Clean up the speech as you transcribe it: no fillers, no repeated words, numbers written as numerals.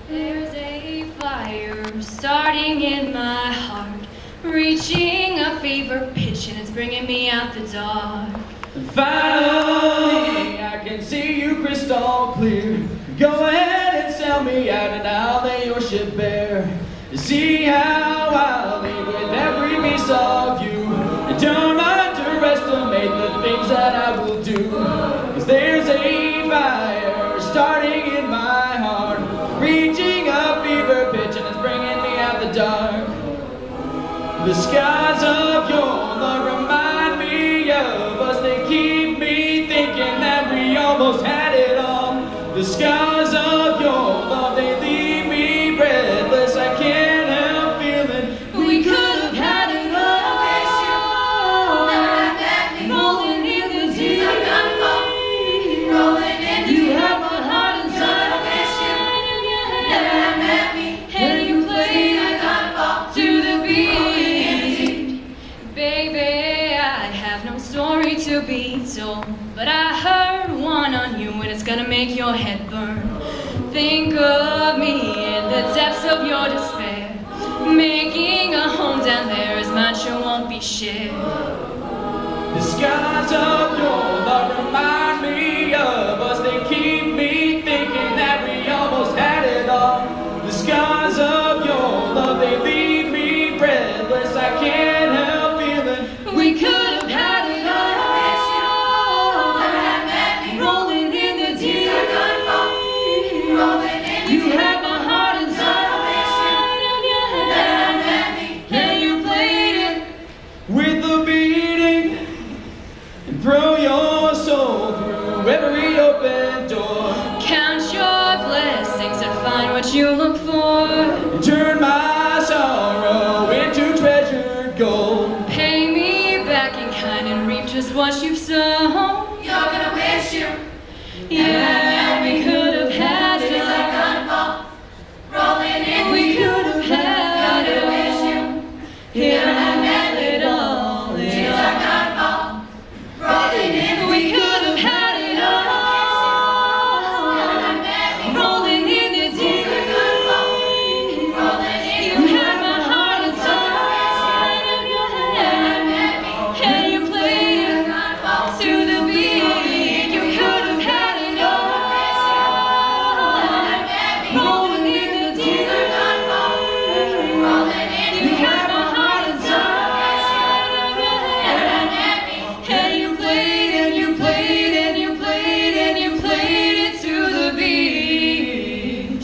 There's a fire starting in my heart, reaching a fever pitch, and it's bringing me out the dark. Finally, I can see you crystal clear. Go ahead and sell me out, and I'll lay your ship bare. See how I'll leave with every piece of you, and don't underestimate the things that I will do. 'Cause there's a fire starting in my heart, reaching a fever pitch, and it's bringing me out the dark. The skies of your love remind me of us. They keep me thinking that we almost had it all. The skies of your love, they leave me breathless. I can't help feeling We could have had it all. Rolling in the deep. You have my heart inside. And you played it to the beat. Baby, I have no story to be told, but I heard one on you and it's gonna make your head burn. Think of me in the depths of your despair. Making a home down there is mine, sure won't be shared. the skies of your love remind me of us. They keep me thinking that we almost had it all. The skies of your love, they leave me breathless. I can't help feeling We could have had it all. Rolling in the deep. You had my heart inside of your hand. And you played it. with the beating, and throw your soul through every open door. Count your blessings and find what you look for. And turn my sorrow into treasured gold. Pay me back in kind and reap just what you've sown. You're gonna wish you. Yeah, we could have had it Tears are all. gonna fall. Rolling in. We could have had it wish you. all. Yeah, I had it all. Tears Yeah. are gonna fall. Rolling in. We could have had it all. Rolling in the deep. You had my heart inside of your hand. And you played it to the beat. You could have had it all. Rolling in the deep. You had my heart inside of your hand. And you played and you played and you played and you played it to the beat.